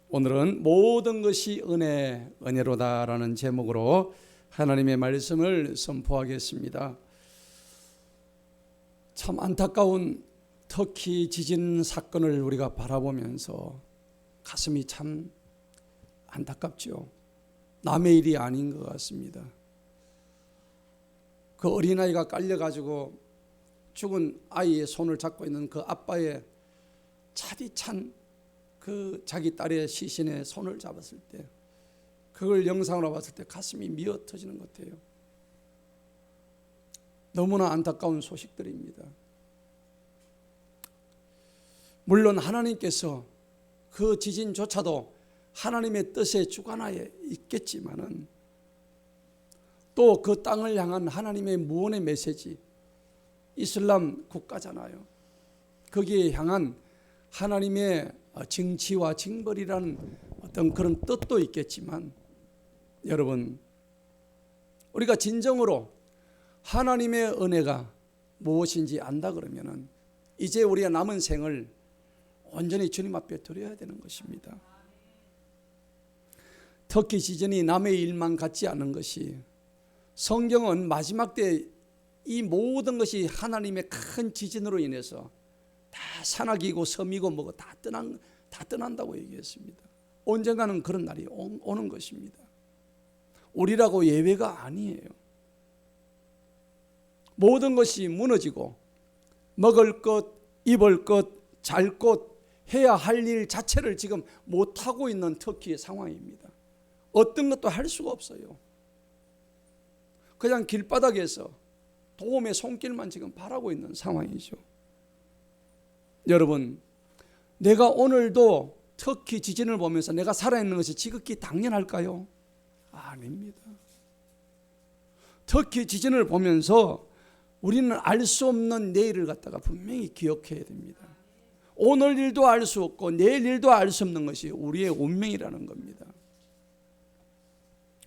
오늘은 모든 것이 은혜로다라는 제목으로 하나님의 말씀을 선포하겠습니다. 참 안타까운 터키 지진 사건을 우리가 바라보면서 가슴이 참 안타깝죠. 남의 일이 아닌 것 같습니다. 그 어린아이가 깔려가지고 죽은 아이의 손을 잡고 있는 그 아빠의 차디찬 그 자기 딸의 시신에 손을 잡았을 때, 그걸 영상으로 봤을 때 가슴이 미어 터지는 것 같아요. 너무나 안타까운 소식들입니다. 물론 하나님께서 그 지진조차도 하나님의 뜻에 주관하에 있겠지만은, 또 그 땅을 향한 하나님의 무언의 메시지, 이슬람 국가잖아요. 거기에 향한 하나님의 징치와 징벌이라는 어떤 그런 뜻도 있겠지만, 여러분, 우리가 진정으로 하나님의 은혜가 무엇인지 안다 그러면은 이제 우리가 남은 생을 온전히 주님 앞에 드려야 되는 것입니다. 터키 지진이 남의 일만 같지 않은 것이, 성경은 마지막 때 이 모든 것이 하나님의 큰 지진으로 인해서 다 산악이고 섬이고 뭐고 다 떠난다고 얘기했습니다. 언젠가는 그런 날이 오는 것입니다. 우리라고 예외가 아니에요. 모든 것이 무너지고 먹을 것, 입을 것, 잘 것, 해야 할 일 자체를 지금 못하고 있는 터키의 상황입니다. 어떤 것도 할 수가 없어요. 그냥 길바닥에서 도움의 손길만 지금 바라고 있는 상황이죠. 여러분, 내가 오늘도 터키 지진을 보면서 내가 살아있는 것이 지극히 당연할까요? 아닙니다. 터키 지진을 보면서 우리는 알 수 없는 내일을 갖다가 분명히 기억해야 됩니다. 오늘 일도 알 수 없고 내일 일도 알 수 없는 것이 우리의 운명이라는 겁니다.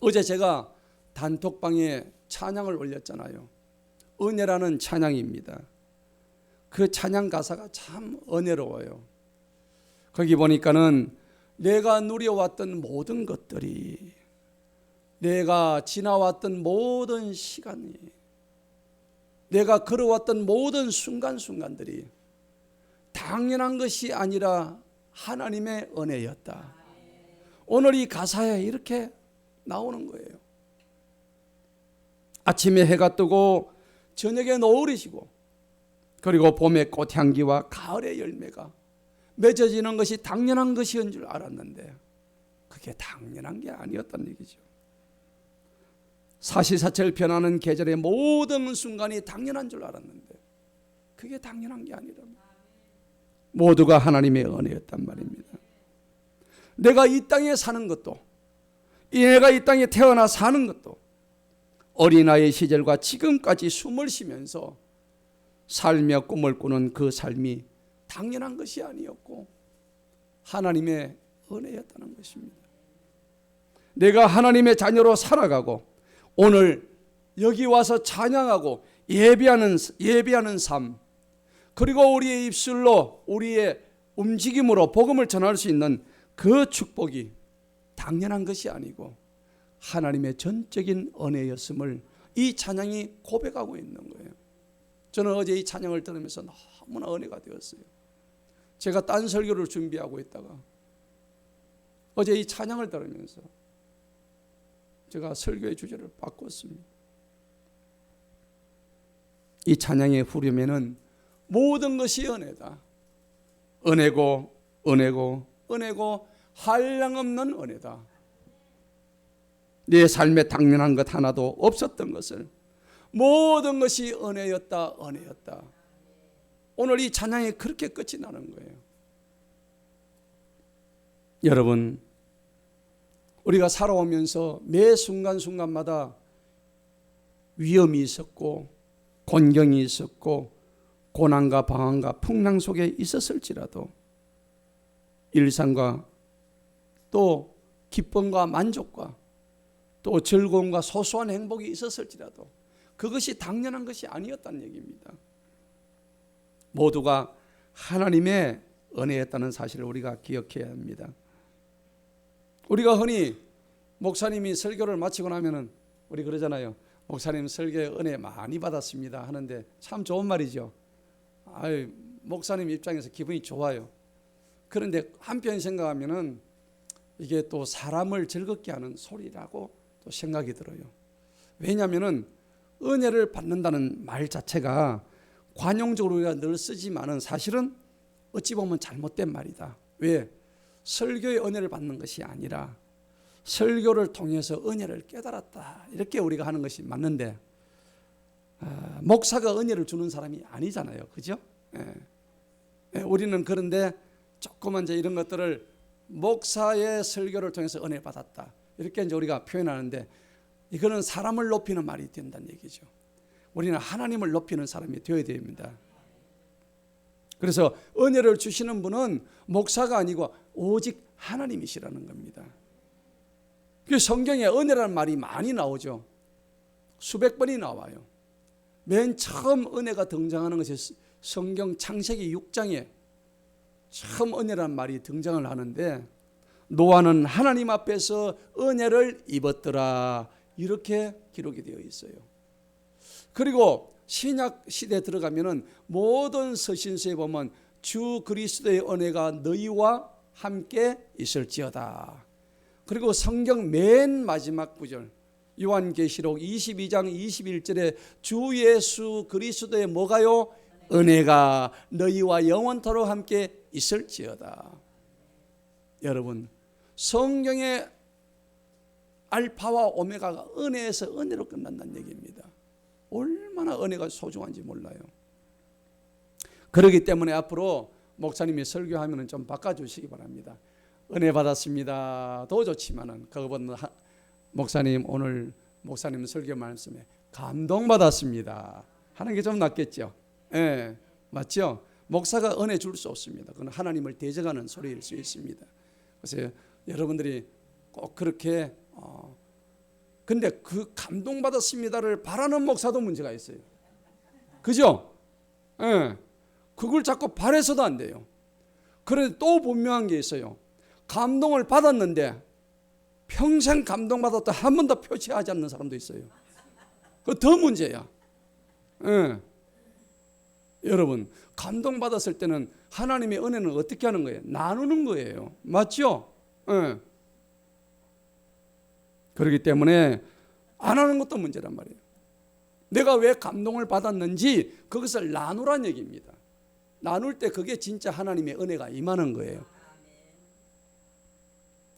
어제 제가 단톡방에 찬양을 올렸잖아요. 은혜라는 찬양입니다. 그 찬양 가사가 참 은혜로워요. 거기 보니까는 내가 누려왔던 모든 것들이, 내가 지나왔던 모든 시간이, 내가 걸어왔던 모든 순간순간들이 당연한 것이 아니라 하나님의 은혜였다. 오늘 이 가사에 이렇게 나오는 거예요. 아침에 해가 뜨고 저녁에 노을이 지고, 그리고 봄의 꽃향기와 가을의 열매가 맺어지는 것이 당연한 것이었는 줄 알았는데 그게 당연한 게 아니었다는 얘기죠. 사시사철 변하는 계절의 모든 순간이 당연한 줄 알았는데 그게 당연한 게 아니랍니다. 모두가 하나님의 은혜였단 말입니다. 내가 이 땅에 사는 것도, 내가 이 땅에 태어나 사는 것도, 어린아이 시절과 지금까지 숨을 쉬면서 살며 꿈을 꾸는 그 삶이 당연한 것이 아니었고 하나님의 은혜였다는 것입니다. 내가 하나님의 자녀로 살아가고 오늘 여기 와서 찬양하고 예배하는 삶, 그리고 우리의 입술로 우리의 움직임으로 복음을 전할 수 있는 그 축복이 당연한 것이 아니고 하나님의 전적인 은혜였음을 이 찬양이 고백하고 있는 거예요. 저는 어제 이 찬양을 들으면서 너무나 은혜가 되었어요. 제가 딴 설교를 준비하고 있다가 어제 이 찬양을 들으면서 제가 설교의 주제를 바꿨습니다. 이 찬양의 후렴에는 모든 것이 은혜다. 은혜고 은혜고 은혜고 한량없는 은혜다. 내 삶에 당연한 것 하나도 없었던 것을 모든 것이 은혜였다, 은혜였다. 오늘 이 찬양이 그렇게 끝이 나는 거예요. 여러분, 우리가 살아오면서 매 순간순간마다 위험이 있었고 곤경이 있었고 고난과 방황과 풍랑 속에 있었을지라도 일상과 또 기쁨과 만족과 또 즐거움과 소소한 행복이 있었을지라도 그것이 당연한 것이 아니었다는 얘기입니다. 모두가 하나님의 은혜였다는 사실을 우리가 기억해야 합니다. 우리가 흔히 목사님이 설교를 마치고 나면은 우리 그러잖아요. 목사님 설교에 은혜 많이 받았습니다 하는데 참 좋은 말이죠. 아유, 목사님 입장에서 기분이 좋아요. 그런데 한편 생각하면은 이게 또 사람을 즐겁게 하는 소리라고 또 생각이 들어요. 왜냐하면은 은혜를 받는다는 말 자체가 관용적으로 우리가 늘 쓰지만은 사실은 어찌 보면 잘못된 말이다. 왜? 설교의 은혜를 받는 것이 아니라 설교를 통해서 은혜를 깨달았다, 이렇게 우리가 하는 것이 맞는데, 목사가 은혜를 주는 사람이 아니잖아요. 그죠? 우리는 그런데 조그만 이제 이런 것들을 목사의 설교를 통해서 은혜 받았다, 이렇게 이제 우리가 표현하는데, 이거는 사람을 높이는 말이 된다는 얘기죠. 우리는 하나님을 높이는 사람이 되어야 됩니다. 그래서 은혜를 주시는 분은 목사가 아니고 오직 하나님이시라는 겁니다. 성경에 은혜라는 말이 많이 나오죠. 수백 번이 나와요. 맨 처음 은혜가 등장하는 것이 성경 창세기 6장에 처음 은혜라는 말이 등장을 하는데, 노아는 하나님 앞에서 은혜를 입었더라, 이렇게 기록이 되어 있어요. 그리고 신약 시대에 들어가면은 모든 서신서에 보면 주 그리스도의 은혜가 너희와 함께 있을지어다. 그리고 성경 맨 마지막 구절 요한계시록 22장 21절에 주 예수 그리스도의 뭐가요? 은혜가 너희와 영원토록 함께 있을지어다. 여러분, 성경의 알파와 오메가가 은혜에서 은혜로 끝난다는 얘기입니다. 얼마나 은혜가 소중한지 몰라요. 그렇기 때문에 앞으로 목사님이 설교하면 좀 바꿔주시기 바랍니다. 은혜 받았습니다 더 좋지만은 그거보다 목사님 오늘 목사님 설교 말씀에 감동받았습니다 하는 게 좀 낫겠죠. 예, 맞죠? 목사가 은혜 줄 수 없습니다. 그건 하나님을 대적하는 소리일 수 있습니다. 그래서 여러분들이 꼭 그렇게 근데 그 감동받았습니다를 바라는 목사도 문제가 있어요. 그죠? 예, 그걸 자꾸 바라서도 안 돼요. 그런데 또 분명한 게 있어요. 감동을 받았는데 평생 감동받았다 한 번도 표시하지 않는 사람도 있어요. 그거 더 문제야. 예. 여러분, 감동받았을 때는 하나님의 은혜는 어떻게 하는 거예요? 나누는 거예요. 맞죠? 예. 그렇기 때문에 안 하는 것도 문제란 말이에요. 내가 왜 감동을 받았는지 그것을 나누란 얘기입니다. 나눌 때 그게 진짜 하나님의 은혜가 임하는 거예요.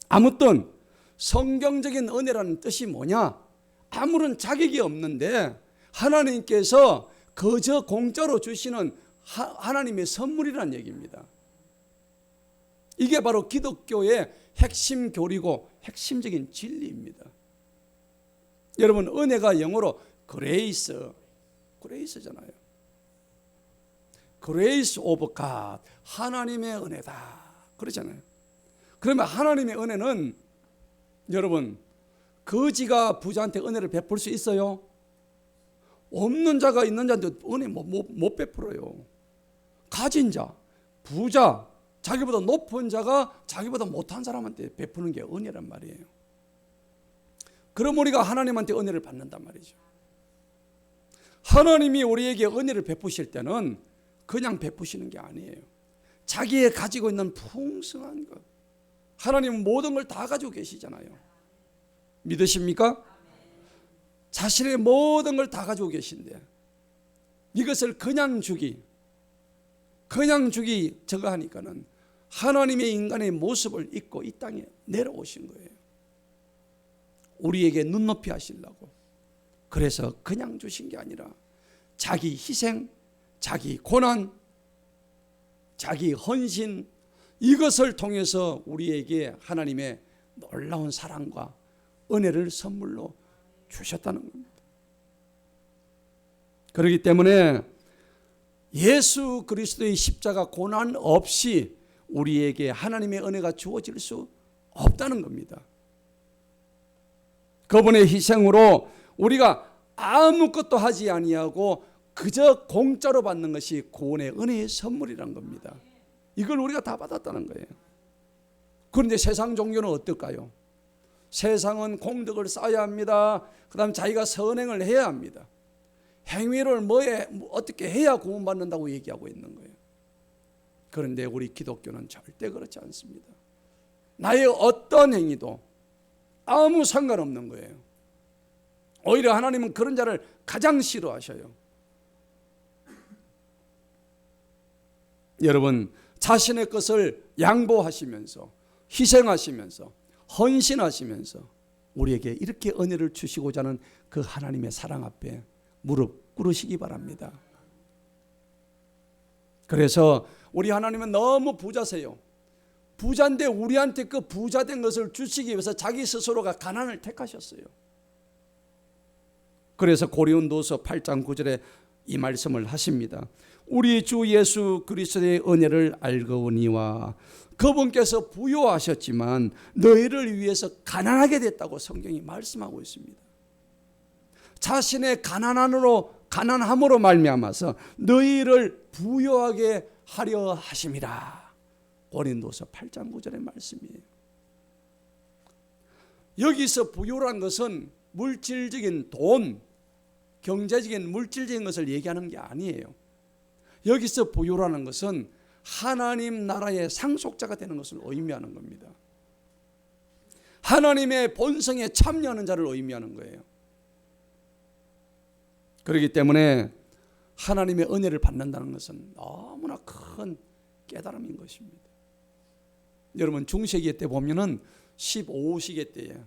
아무튼 성경적인 은혜라는 뜻이 뭐냐? 아무런 자격이 없는데 하나님께서 그저 공짜로 주시는 하나님의 선물이라는 얘기입니다. 이게 바로 기독교의 핵심 교리고 핵심적인 진리입니다. 여러분, 은혜가 영어로 그레이스잖아요. 그레이스 오브 갓, 하나님의 은혜다 그러잖아요. 그러면 하나님의 은혜는 여러분, 거지가 부자한테 은혜를 베풀 수 있어요? 없는 자가 있는 자한테 은혜 못 베풀어요. 가진 자, 부자, 자기보다 높은 자가 자기보다 못한 사람한테 베푸는 게 은혜란 말이에요. 그럼 우리가 하나님한테 은혜를 받는단 말이죠. 하나님이 우리에게 은혜를 베푸실 때는 그냥 베푸시는 게 아니에요. 자기의 가지고 있는 풍성한 것, 하나님은 모든 걸 다 가지고 계시잖아요. 믿으십니까? 자신의 모든 걸 다 가지고 계신데 이것을 그냥 주기 저거 하니까는 하나님의 인간의 모습을 입고 이 땅에 내려오신 거예요. 우리에게 눈높이 하시려고. 그래서 그냥 주신 게 아니라 자기 희생, 자기 고난, 자기 헌신, 이것을 통해서 우리에게 하나님의 놀라운 사랑과 은혜를 선물로 주셨다는 겁니다. 그렇기 때문에 예수 그리스도의 십자가 고난 없이 우리에게 하나님의 은혜가 주어질 수 없다는 겁니다. 그분의 희생으로 우리가 아무것도 하지 아니하고 그저 공짜로 받는 것이 구원의 은혜의 선물이란 겁니다. 이걸 우리가 다 받았다는 거예요. 그런데 세상 종교는 어떨까요? 세상은 공덕을 쌓아야 합니다. 그 다음 자기가 선행을 해야 합니다. 행위를 어떻게 해야 구원받는다고 얘기하고 있는 거예요. 그런데 우리 기독교는 절대 그렇지 않습니다. 나의 어떤 행위도 아무 상관없는 거예요. 오히려 하나님은 그런 자를 가장 싫어하셔요. 여러분, 자신의 것을 양보하시면서 희생하시면서 헌신하시면서 우리에게 이렇게 은혜를 주시고자 하는 그 하나님의 사랑 앞에 무릎 꿇으시기 바랍니다. 그래서 우리 하나님은 너무 부자세요. 부자인데 우리한테 그 부자된 것을 주시기 위해서 자기 스스로가 가난을 택하셨어요. 그래서 고린도서 8장 9절에 이 말씀을 하십니다. 우리 주 예수 그리스도의 은혜를 알거니와 그분께서 부요하셨지만 너희를 위해서 가난하게 됐다고 성경이 말씀하고 있습니다. 자신의 가난함으로 말미암아서 너희를 부요하게 하려 하심이라. 고린도서 8장 9절의 말씀이에요. 여기서 부요란 것은 물질적인 돈, 경제적인 물질적인 것을 얘기하는 게 아니에요. 여기서 부요라는 것은 하나님 나라의 상속자가 되는 것을 의미하는 겁니다. 하나님의 본성에 참여하는 자를 의미하는 거예요. 그렇기 때문에 하나님의 은혜를 받는다는 것은 너무나 큰 깨달음인 것입니다. 여러분, 중세기에 때 보면은 15세기 때에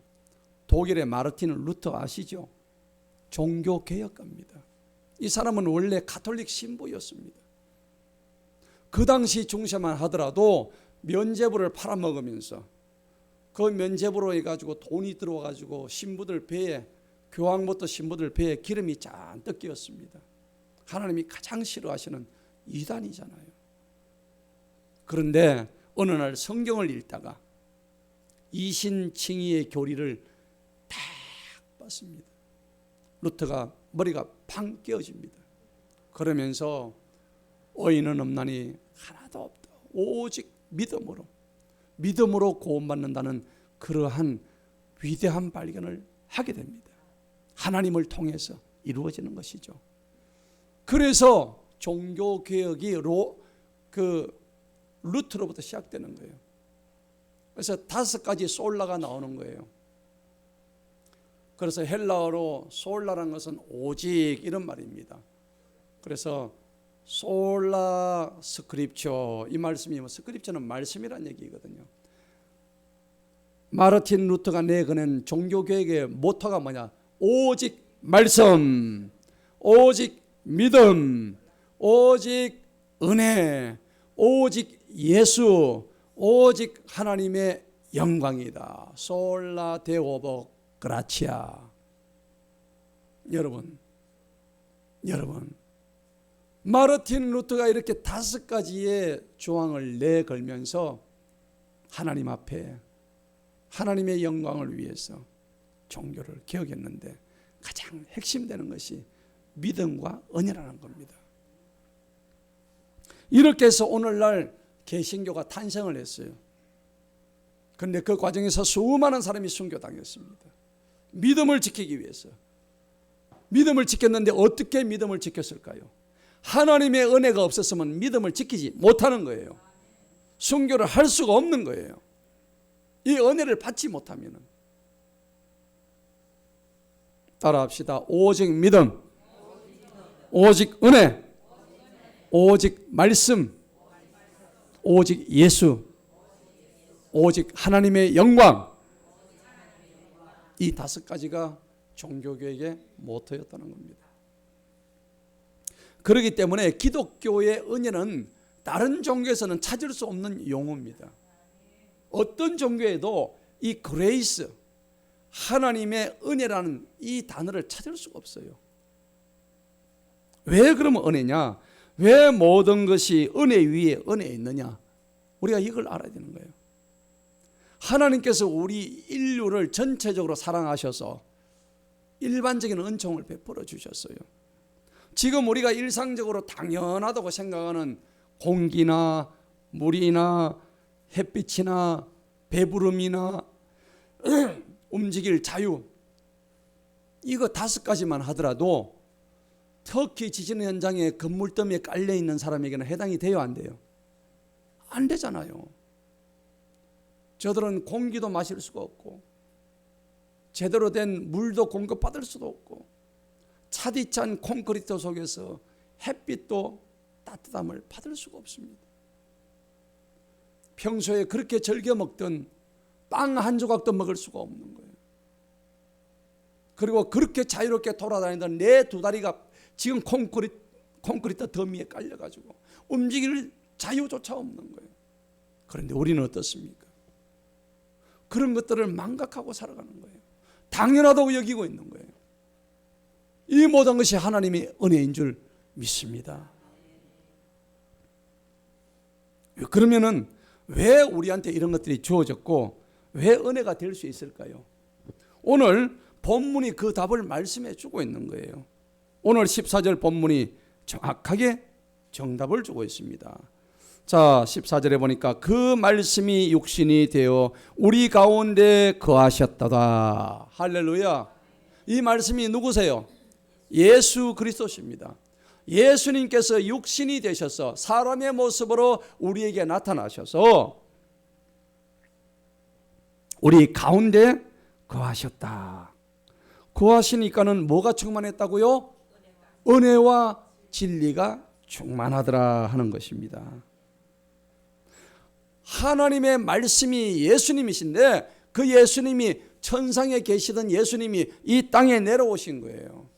독일의 마르틴 루터 아시죠? 종교개혁가입니다. 이 사람은 원래 가톨릭 신부였습니다. 그 당시 중세만 하더라도 면죄부를 팔아먹으면서 그 면죄부로 해가지고 돈이 들어와가지고 신부들 배에, 교황부터 신부들 배에 기름이 잔뜩 끼었습니다. 하나님이 가장 싫어하시는 이단이잖아요. 그런데 어느 날 성경을 읽다가 이신칭의의 교리를 딱 봤습니다. 루터가 머리가 팡 깨어집니다. 그러면서 의인은 없나니 하나도 없다. 오직 믿음으로 구원받는다는 그러한 위대한 발견을 하게 됩니다. 하나님을 통해서 이루어지는 것이죠. 그래서 종교개혁이 루터로부터 시작되는 거예요. 그래서 5가지 솔라가 나오는 거예요. 그래서 헬라어로 솔라라는 것은 오직 이런 말입니다. 그래서 솔라 스크립처, 이 말씀이 스크립처는 말씀이란 얘기거든요. 마르틴 루터가 내거낸 종교개혁의 모토가 뭐냐? 오직 말씀, 오직 믿음, 오직 은혜, 오직 예수, 오직 하나님의 영광이다. 솔라 데오 그라치아. 여러분, 마르틴 루터가 이렇게 5가지의 조항을 내걸면서 하나님 앞에 하나님의 영광을 위해서 종교를 개혁했는데 가장 핵심되는 것이 믿음과 은혜라는 겁니다. 이렇게 해서 오늘날 개신교가 탄생을 했어요. 그런데 그 과정에서 수많은 사람이 순교당했습니다. 믿음을 지키기 위해서. 믿음을 지켰는데 어떻게 믿음을 지켰을까요? 하나님의 은혜가 없었으면 믿음을 지키지 못하는 거예요. 순교를 할 수가 없는 거예요. 이 은혜를 받지 못하면. 따라합시다. 오직 믿음, 오직 은혜, 오직 말씀, 오직 예수, 오직 하나님의 영광. 이 5가지가 종교개혁의 모토였다는 겁니다. 그렇기 때문에 기독교의 은혜는 다른 종교에서는 찾을 수 없는 용어입니다. 어떤 종교에도 이 그레이스, 하나님의 은혜라는 이 단어를 찾을 수가 없어요. 왜 그러면 은혜냐? 왜 모든 것이 은혜 위에 은혜에 있느냐? 우리가 이걸 알아야 되는 거예요. 하나님께서 우리 인류를 전체적으로 사랑하셔서 일반적인 은총을 베풀어 주셨어요. 지금 우리가 일상적으로 당연하다고 생각하는 공기나 물이나 햇빛이나 배부름이나 움직일 자유, 이거 5가지만 하더라도 터키 지진 현장에 건물더미에 깔려있는 사람에게는 해당이 돼요, 안 돼요? 안 되잖아요. 저들은 공기도 마실 수가 없고 제대로 된 물도 공급받을 수도 없고 차디 찬 콘크리트 속에서 햇빛도 따뜻함을 받을 수가 없습니다. 평소에 그렇게 즐겨 먹던 빵 한 조각도 먹을 수가 없는 거예요. 그리고 그렇게 자유롭게 돌아다니던 내 2다리가 지금 콘크리트 더미에 깔려가지고 움직일 자유조차 없는 거예요. 그런데 우리는 어떻습니까? 그런 것들을 망각하고 살아가는 거예요. 당연하다고 여기고 있는 거예요. 이 모든 것이 하나님의 은혜인 줄 믿습니다. 그러면은 왜 우리한테 이런 것들이 주어졌고 왜 은혜가 될 수 있을까요? 오늘 본문이 그 답을 말씀해 주고 있는 거예요. 오늘 14절 본문이 정확하게 정답을 주고 있습니다. 자, 14절에 보니까 그 말씀이 육신이 되어 우리 가운데 거하셨다다. 할렐루야. 이 말씀이 누구세요? 예수 그리스도십니다. 예수님께서 육신이 되셔서 사람의 모습으로 우리에게 나타나셔서 우리 가운데 거하셨다. 거하시니까는 뭐가 충만했다고요? 은혜와 진리가 충만하더라 하는 것입니다. 하나님의 말씀이 예수님이신데 그 예수님이 천상에 계시던 예수님이 이 땅에 내려오신 거예요.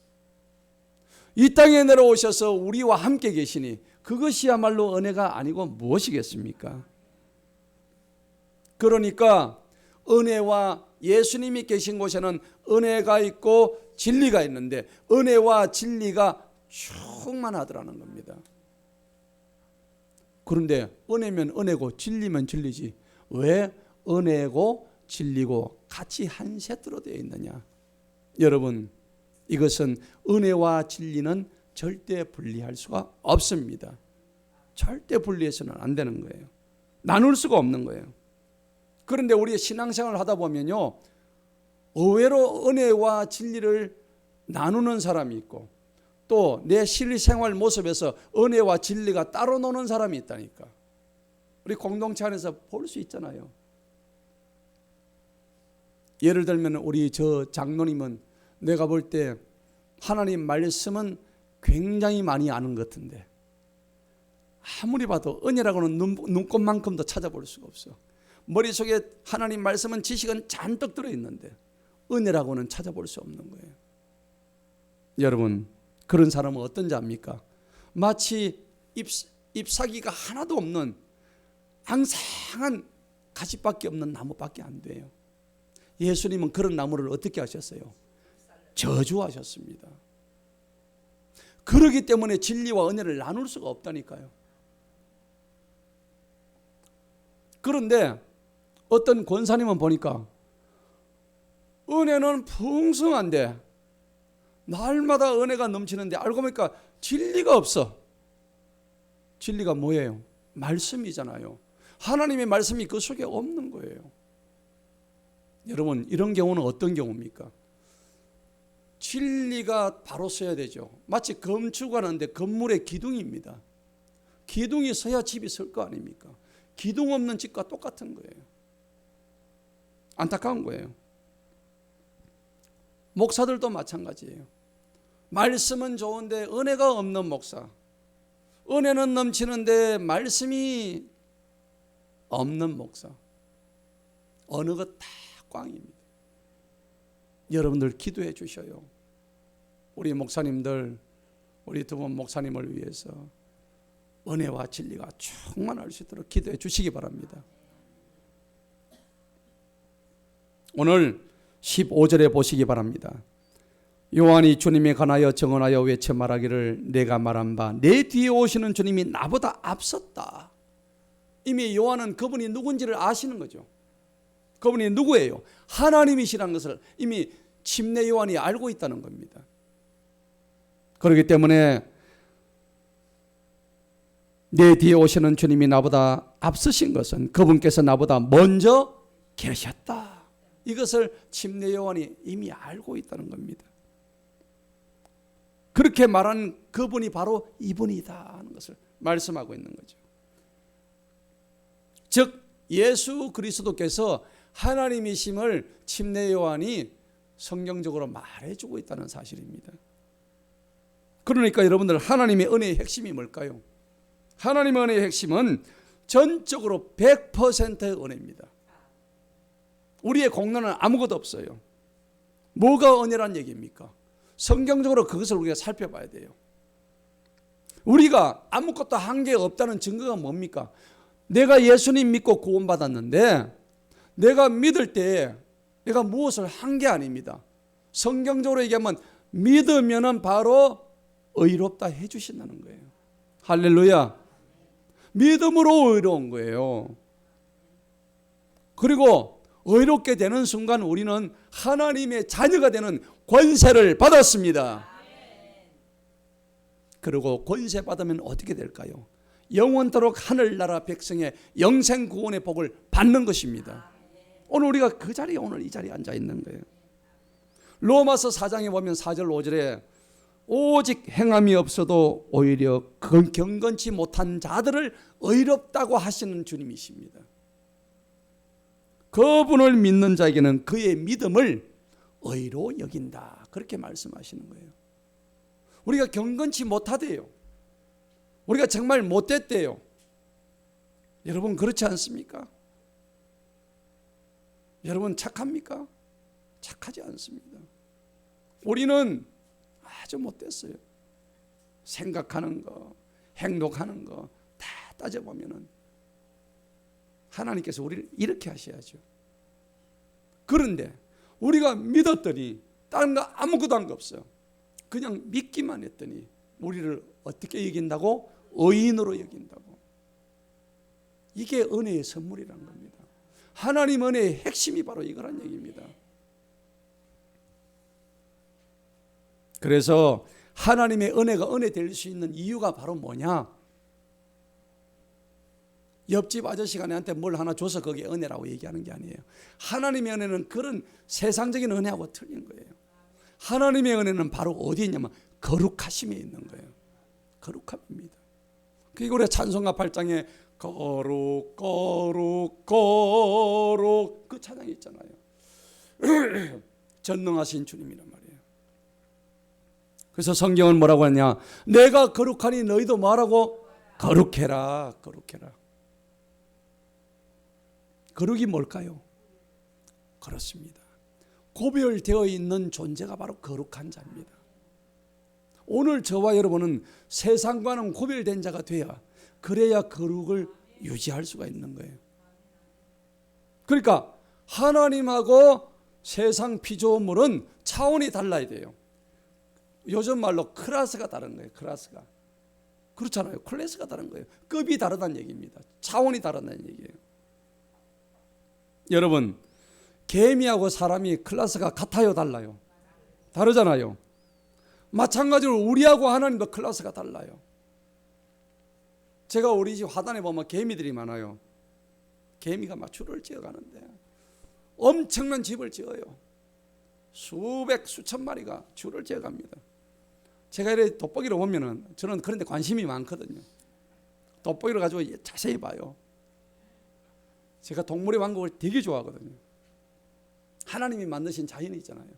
이 땅에 내려오셔서 우리와 함께 계시니 그것이야말로 은혜가 아니고 무엇이겠습니까? 그러니까 은혜와 예수님이 계신 곳에는 은혜가 있고 진리가 있는데 은혜와 진리가 충만하더라는 겁니다. 그런데 은혜면 은혜고 진리면 진리지 왜 은혜고 진리고 같이 한 세트로 되어 있느냐? 여러분, 이것은 은혜와 진리는 절대 분리할 수가 없습니다. 절대 분리해서는 안 되는 거예요. 나눌 수가 없는 거예요. 그런데 우리 신앙생활을 하다 보면요, 의외로 은혜와 진리를 나누는 사람이 있고 또 내 실생활 모습에서 은혜와 진리가 따로 노는 사람이 있다니까. 우리 공동체 안에서 볼 수 있잖아요. 예를 들면 우리 저 장로님은 내가 볼 때 하나님 말씀은 굉장히 많이 아는 것 같은데 아무리 봐도 은혜라고는 눈꼽만큼도 찾아볼 수가 없어. 머릿속에 하나님 말씀은 지식은 잔뜩 들어있는데 은혜라고는 찾아볼 수 없는 거예요. 여러분, 그런 사람은 어떤지 압니까? 마치 잎사귀가 하나도 없는 앙상한 가지밖에 없는 나무밖에 안 돼요. 예수님은 그런 나무를 어떻게 하셨어요? 저주하셨습니다. 그렇기 때문에 진리와 은혜를 나눌 수가 없다니까요. 그런데 어떤 권사님은 보니까 은혜는 풍성한데 날마다 은혜가 넘치는데 알고 보니까 진리가 없어. 진리가 뭐예요? 말씀이잖아요. 하나님의 말씀이 그 속에 없는 거예요. 여러분, 이런 경우는 어떤 경우입니까? 진리가 바로 서야 되죠. 마치 건축하는데 건물의 기둥입니다. 기둥이 서야 집이 설 거 아닙니까? 기둥 없는 집과 똑같은 거예요. 안타까운 거예요. 목사들도 마찬가지예요. 말씀은 좋은데 은혜가 없는 목사, 은혜는 넘치는데 말씀이 없는 목사, 어느 것 다 꽝입니다. 여러분들 기도해 주셔요. 우리 목사님들, 우리 두 분 목사님을 위해서 은혜와 진리가 충만할 수 있도록 기도해 주시기 바랍니다. 오늘 15절에 보시기 바랍니다. 요한이 주님에 관하여 증언하여 외쳐 말하기를 내가 말한 바 내 뒤에 오시는 주님이 나보다 앞섰다. 이미 요한은 그분이 누군지를 아시는 거죠. 그분이 누구예요? 하나님이시라는 것을 이미 침례 요한이 알고 있다는 겁니다. 그렇기 때문에 내 뒤에 오시는 주님이 나보다 앞서신 것은 그분께서 나보다 먼저 계셨다. 이것을 침례 요한이 이미 알고 있다는 겁니다. 그렇게 말한 그분이 바로 이분이다 하는 것을 말씀하고 있는 거죠. 즉 예수 그리스도께서 하나님이심을 침례 요한이 성경적으로 말해주고 있다는 사실입니다. 그러니까 여러분들, 하나님의 은혜의 핵심이 뭘까요? 하나님의 은혜의 핵심은 전적으로 100%의 은혜입니다. 우리의 공로는 아무것도 없어요. 뭐가 은혜란 얘기입니까? 성경적으로 그것을 우리가 살펴봐야 돼요. 우리가 아무것도 한 게 없다는 증거가 뭡니까? 내가 예수님 믿고 구원받았는데 내가 믿을 때 내가 무엇을 한 게 아닙니다. 성경적으로 얘기하면 믿으면 바로 의롭다 해주신다는 거예요. 할렐루야. 믿음으로 의로운 거예요. 그리고 의롭게 되는 순간 우리는 하나님의 자녀가 되는 권세를 받았습니다. 그리고 권세 받으면 어떻게 될까요? 영원토록 하늘나라 백성의 영생 구원의 복을 받는 것입니다. 오늘 우리가 그 자리에, 오늘 이 자리에 앉아 있는 거예요. 로마서 4장에 보면 4절 5절에 오직 행함이 없어도 오히려 경건치 못한 자들을 의롭다고 하시는 주님이십니다. 그분을 믿는 자에게는 그의 믿음을 의로 여긴다, 그렇게 말씀하시는 거예요. 우리가 경건치 못하대요. 우리가 정말 못됐대요. 여러분 그렇지 않습니까? 여러분 착합니까? 착하지 않습니다. 우리는 아주 못됐어요. 생각하는 거, 행동하는 거 다 따져보면 하나님께서 우리를 이렇게 하셔야죠. 그런데 우리가 믿었더니 다른 거 아무것도 한 거 없어요. 그냥 믿기만 했더니 우리를 어떻게 여긴다고? 의인으로 여긴다고. 이게 은혜의 선물이란 겁니다. 하나님 은혜의 핵심이 바로 이거란 얘기입니다. 그래서 하나님의 은혜가 은혜 될 수 있는 이유가 바로 뭐냐? 옆집 아저씨가 내한테 뭘 하나 줘서 그게 은혜라고 얘기하는 게 아니에요. 하나님의 은혜는 그런 세상적인 은혜하고 틀린 거예요. 하나님의 은혜는 바로 어디에 있냐면 거룩하심에 있는 거예요. 거룩함입니다. 그리고 우리가 찬송가 8장에 거룩 거룩 거룩 그 찬양이 있잖아요. 전능하신 주님이란 말이에요. 그래서 성경은 뭐라고 하냐? 내가 거룩하니 너희도 뭐라고? 거룩해라. 거룩해라. 거룩이 뭘까요? 그렇습니다. 구별되어 있는 존재가 바로 거룩한 자입니다. 오늘 저와 여러분은 세상과는 구별된 자가 돼야, 그래야 거룩을 유지할 수가 있는 거예요. 그러니까 하나님하고 세상 피조물은 차원이 달라야 돼요. 요즘 말로 클래스가 다른 거예요. 클래스가. 그렇잖아요. 클래스가 다른 거예요. 급이 다르다는 얘기입니다. 차원이 다르다는 얘기예요. 여러분, 개미하고 사람이 클래스가 같아요, 달라요? 다르잖아요. 마찬가지로 우리하고 하나님도 클래스가 달라요. 제가 우리 집 화단에 보면 개미들이 많아요. 개미가 막 줄을 지어가는데 엄청난 집을 지어요. 수백 수천 마리가 줄을 지어갑니다. 제가 이렇게 돋보기로 보면은, 저는 그런 데 관심이 많거든요. 돋보기를 가지고 자세히 봐요. 제가 동물의 왕국을 되게 좋아하거든요. 하나님이 만드신 자연이 있잖아요.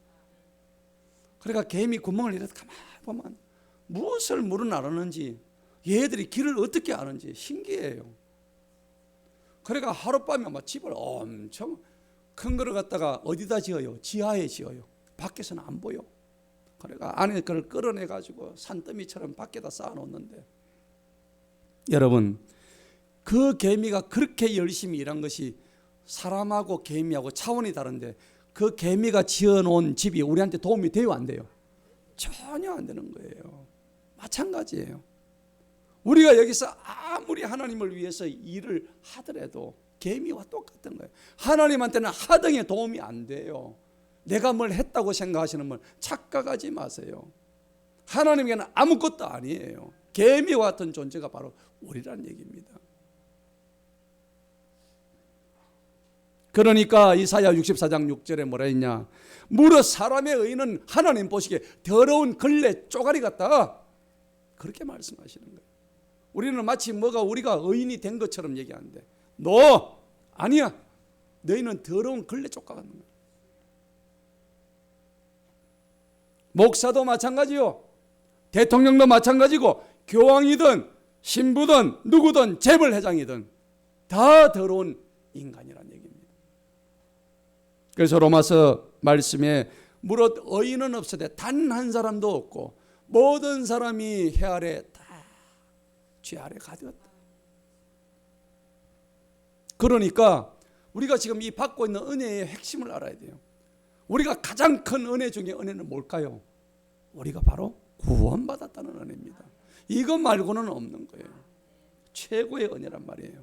그러니까 개미 구멍을 이렇게 가만히 보면 무엇을 물은 알았는지, 얘들이 길을 어떻게 아는지 신기해요. 그러니까 하룻밤에 막 집을 엄청 큰 거를 갖다가 어디다 지어요? 지하에 지어요. 밖에서는 안 보여. 그러니까 안에 그걸 끌어내 가지고 산더미처럼 밖에다 쌓아 놓는데, 여러분, 그 개미가 그렇게 열심히 일한 것이 사람하고 개미하고 차원이 다른데, 그 개미가 지어놓은 집이 우리한테 도움이 돼요, 안 돼요? 전혀 안 되는 거예요. 마찬가지예요. 우리가 여기서 아무리 하나님을 위해서 일을 하더라도 개미와 똑같은 거예요. 하나님한테는 하등의 도움이 안 돼요. 내가 뭘 했다고 생각하시는 분 착각하지 마세요. 하나님께는 아무것도 아니에요. 개미와 같은 존재가 바로 우리란 얘기입니다. 그러니까 이사야 64장 6절에 뭐라 했냐? 무릇 사람의 의는 하나님 보시기에 더러운 걸레 쪼가리 같다. 그렇게 말씀하시는 거예요. 우리는 마치 뭐가 우리가 의인이 된 것처럼 얘기하는데, 너 아니야. 너희는 더러운 걸레 쪼가 같은 거야. 목사도 마찬가지요. 대통령도 마찬가지고, 교황이든 신부든 누구든 재벌회장이든 다 더러운 인간이란 얘기입니다. 그래서 로마서 말씀에 무릇 의인은 없으되 단 한 사람도 없고 모든 사람이 해 아래 다 죄 아래 가되었다. 그러니까 우리가 지금 이 받고 있는 은혜의 핵심을 알아야 돼요. 우리가 가장 큰 은혜 중에 은혜는 뭘까요? 우리가 바로 구원받았다는 은혜입니다. 이것 말고는 없는 거예요. 최고의 은혜란 말이에요.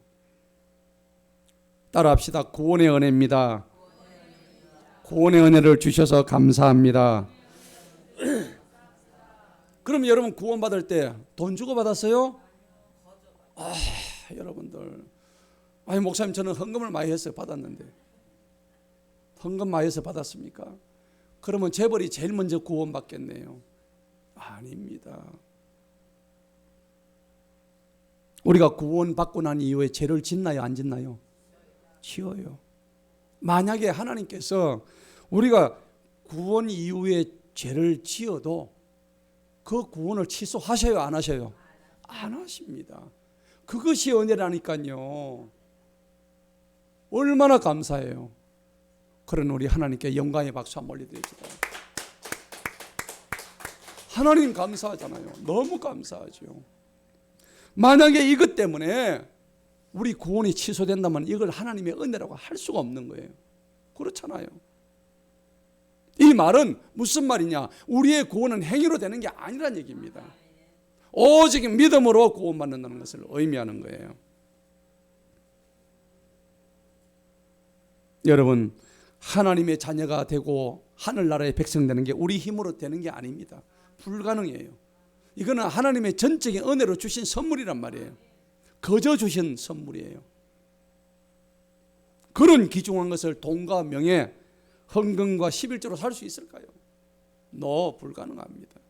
따라합시다. 구원의 은혜입니다. 구원의 은혜를 주셔서 감사합니다. 그럼 여러분 구원받을 때 돈 주고 받았어요? 여러분들, 아니 목사님 저는 헌금을 많이 했어요. 받았는데. 헌금 많이 해서 받았습니까? 그러면 재벌이 제일 먼저 구원받겠네요. 아닙니다. 우리가 구원받고 난 이후에 죄를 짓나요? 안 짓나요? 지어요. 만약에 하나님께서 우리가 구원 이후에 죄를 지어도 그 구원을 취소하셔요? 안 하셔요? 안 하십니다. 그것이 은혜라니까요. 얼마나 감사해요. 그런 우리 하나님께 영광의 박수 한번 올려드립시다. 하나님 감사하잖아요. 너무 감사하죠. 만약에 이것 때문에 우리 구원이 취소된다면 이걸 하나님의 은혜라고 할 수가 없는 거예요. 그렇잖아요. 이 말은 무슨 말이냐? 우리의 구원은 행위로 되는 게 아니란 얘기입니다. 오직 믿음으로 구원받는다는 것을 의미하는 거예요. 여러분, 하나님의 자녀가 되고 하늘나라의 백성 되는 게 우리 힘으로 되는 게 아닙니다. 불가능해요. 이거는 하나님의 전적인 은혜로 주신 선물이란 말이에요. 거저 주신 선물이에요. 그런 귀중한 것을 돈과 명예, 헌금과 11조로 살 수 있을까요? 불가능합니다.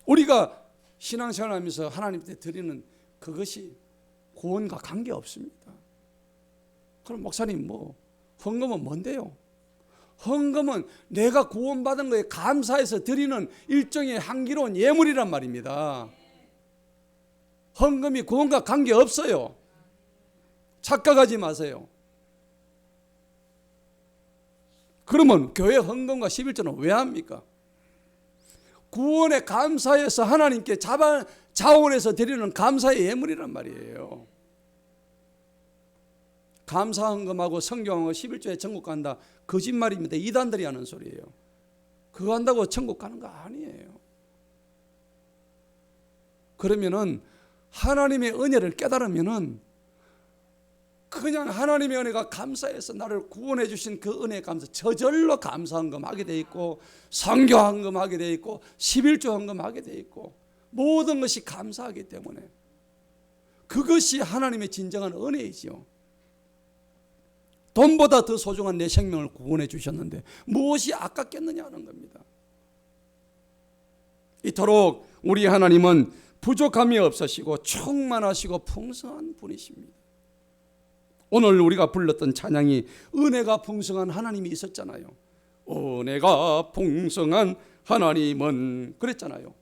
우리가 신앙생활하면서 하나님께 드리는 그것이 구원과 관계없습니다. 그럼 목사님 헌금은 뭔데요? 헌금은 내가 구원받은 거에 감사해서 드리는 일종의 향기로운 예물이란 말입니다. 헌금이 구원과 관계없어요. 착각하지 마세요. 그러면 교회 헌금과 11조는 왜 합니까? 구원에 감사해서 하나님께 자원해서 드리는 감사의 예물이란 말이에요. 감사 헌금하고 성경하고 11조에 천국 간다. 거짓말입니다. 이단들이 하는 소리예요. 그거 한다고 천국 가는 거 아니에요. 그러면은 하나님의 은혜를 깨달으면은 그냥 하나님의 은혜가 감사해서 나를 구원해 주신 그 은혜에 감사, 저절로 감사 헌금하게 돼 있고 선교 헌금하게 돼 있고 11조 헌금하게 돼 있고 모든 것이 감사하기 때문에 그것이 하나님의 진정한 은혜이지요. 돈보다 더 소중한 내 생명을 구원해 주셨는데 무엇이 아깝겠느냐 하는 겁니다. 이토록 우리 하나님은 부족함이 없으시고 충만하시고 풍성한 분이십니다. 오늘 우리가 불렀던 찬양이 은혜가 풍성한 하나님이 있었잖아요. 은혜가 풍성한 하나님은 그랬잖아요.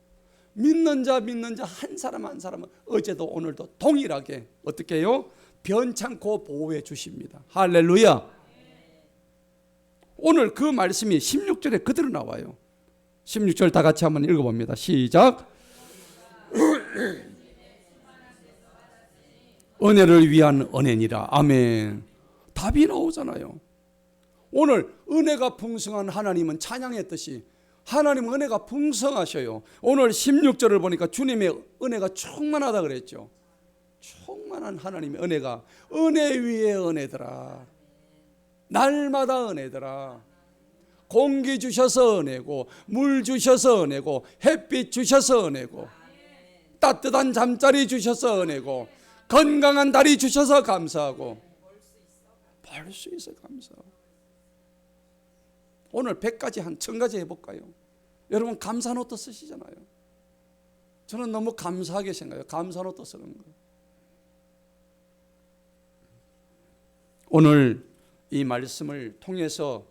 믿는 자 한 사람 한 사람은 어제도 오늘도 동일하게 어떻게 해요? 변창고 보호해 주십니다. 할렐루야. 오늘 그 말씀이 16절에 그대로 나와요. 16절 다 같이 한번 읽어봅니다. 시작. 은혜를 위한 은혜니라. 아멘. 답이 나오잖아요. 오늘 은혜가 풍성한 하나님은 찬양했듯이 하나님은 은혜가 풍성하셔요. 오늘 16절을 보니까 주님의 은혜가 충만하다 그랬죠. 충만한 하나님의 은혜가 은혜 위에 은혜더라. 날마다 은혜더라. 공기 주셔서 은혜고 물 주셔서 은혜고 햇빛 주셔서 은혜고 따뜻한 잠자리 주셔서 은혜고 건강한 다리 주셔서 감사하고 볼 할 수 있어 감사하고. 오늘 100가지 한 1000가지 해볼까요? 여러분 감사 노트 쓰시잖아요. 저는 너무 감사하게 생각해요. 감사 노트 쓰는 거. 오늘 이 말씀을 통해서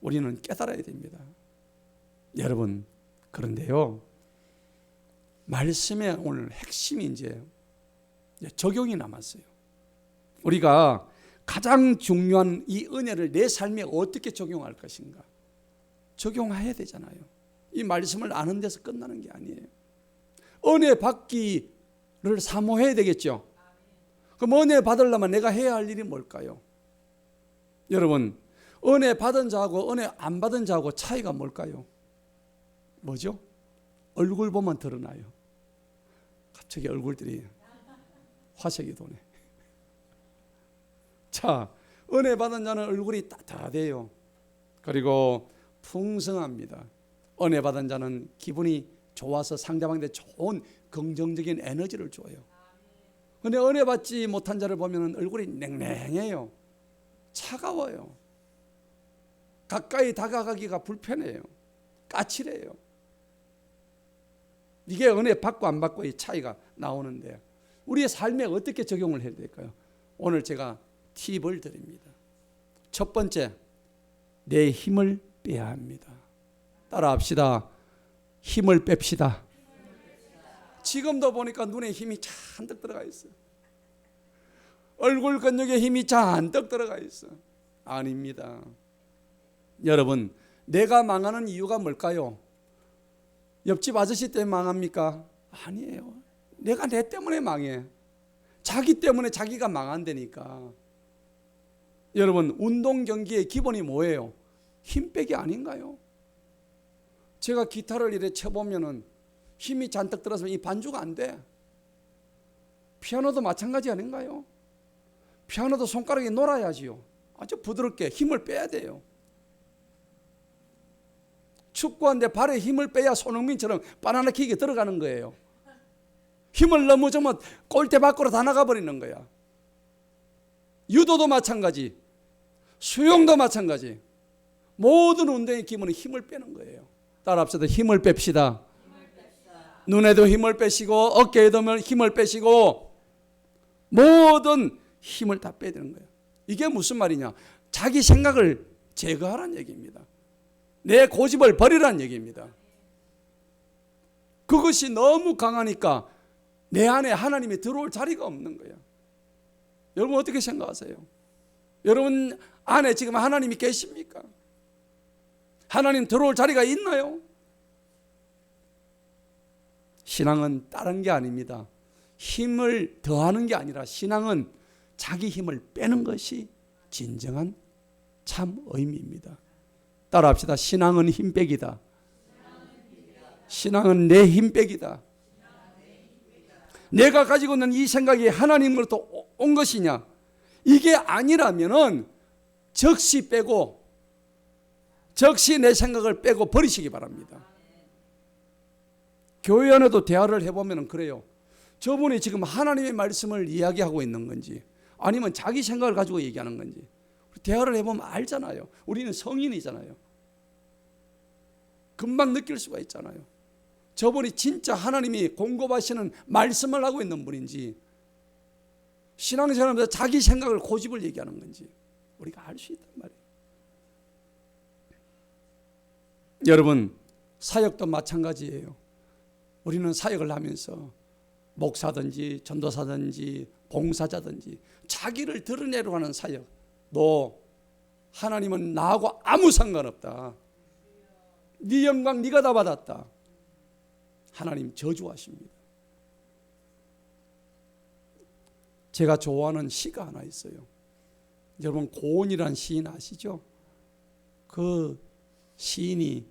우리는 깨달아야 됩니다. 여러분 그런데요, 말씀의 오늘 핵심이 이제 적용이 남았어요. 우리가 가장 중요한 이 은혜를 내 삶에 어떻게 적용할 것인가, 적용해야 되잖아요. 이 말씀을 아는 데서 끝나는 게 아니에요. 은혜 받기를 사모해야 되겠죠. 그럼 은혜 받으려면 내가 해야 할 일이 뭘까요? 여러분, 은혜 받은 자하고 은혜 안 받은 자하고 차이가 뭘까요? 뭐죠? 얼굴 보면 드러나요. 갑자기 얼굴들이 화색이 도네. 자, 은혜 받은 자는 얼굴이 따뜻해요. 그리고 풍성합니다. 은혜 받은 자는 기분이 좋아서 상대방한테 좋은 긍정적인 에너지를 줘요. 근데 은혜 받지 못한 자를 보면 얼굴이 냉랭해요. 차가워요. 가까이 다가가기가 불편해요. 까칠해요. 이게 은혜 받고 안 받고의 차이가 나오는데, 우리의 삶에 어떻게 적용을 해야 될까요? 오늘 제가 팁을 드립니다. 첫 번째, 내 힘을 빼야 합니다. 따라합시다. 힘을 뺍시다. 지금도 보니까 눈에 힘이 잔뜩 들어가 있어요. 얼굴 근육에 힘이 잔뜩 들어가 있어. 아닙니다. 여러분, 내가 망하는 이유가 뭘까요? 옆집 아저씨 때문에 망합니까? 아니에요. 내가 내 때문에 망해. 자기 때문에 자기가 망한다니까. 여러분, 운동 경기의 기본이 뭐예요? 힘 빼기 아닌가요? 제가 기타를 이렇게 쳐보면은 힘이 잔뜩 들어서 이 반주가 안 돼. 피아노도 마찬가지 아닌가요? 피아노도 손가락이 놀아야지요. 아주 부드럽게 힘을 빼야 돼요. 축구하는데 발에 힘을 빼야 손흥민처럼 바나나킥이 들어가는 거예요. 힘을 너무 주면 골대 밖으로 다 나가버리는 거야. 유도도 마찬가지, 수영도 마찬가지. 모든 운동의 기본은 힘을 빼는 거예요. 따라합시다. 힘을 뺍시다. 눈에도 힘을 빼시고 어깨에도 힘을 빼시고 모든 힘을 다 빼야 되는 거예요. 이게 무슨 말이냐? 자기 생각을 제거하라는 얘기입니다. 내 고집을 버리라는 얘기입니다. 그것이 너무 강하니까 내 안에 하나님이 들어올 자리가 없는 거예요. 여러분 어떻게 생각하세요? 여러분 안에 지금 하나님이 계십니까? 하나님 들어올 자리가 있나요? 신앙은 다른 게 아닙니다. 힘을 더하는 게 아니라 신앙은 자기 힘을 빼는 것이 진정한 참 의미입니다. 따라합시다. 신앙은 힘 빼기다. 신앙은 내 힘 빼기다. 내가 가지고 있는 이 생각이 하나님으로부터 온 것이냐? 이게 아니라면은 적시 빼고, 적시 내 생각을 빼고 버리시기 바랍니다. 교회 안에도 대화를 해보면 그래요. 저분이 지금 하나님의 말씀을 이야기하고 있는 건지 아니면 자기 생각을 가지고 얘기하는 건지 대화를 해보면 알잖아요. 우리는 성인이잖아요. 금방 느낄 수가 있잖아요. 저분이 진짜 하나님이 공급하시는 말씀을 하고 있는 분인지 신앙생활하면서 자기 생각을 고집을 얘기하는 건지 우리가 알 수 있단 말이에요. 여러분 사역도 마찬가지예요. 우리는 사역을 하면서 목사든지 전도사든지 봉사자든지 자기를 드러내려고 하는 사역, 너 하나님은 나하고 아무 상관없다. 네 영광 네가 다 받았다. 하나님 저주하십니다. 제가 좋아하는 시가 하나 있어요. 여러분 고은이라는 시인 아시죠? 그 시인이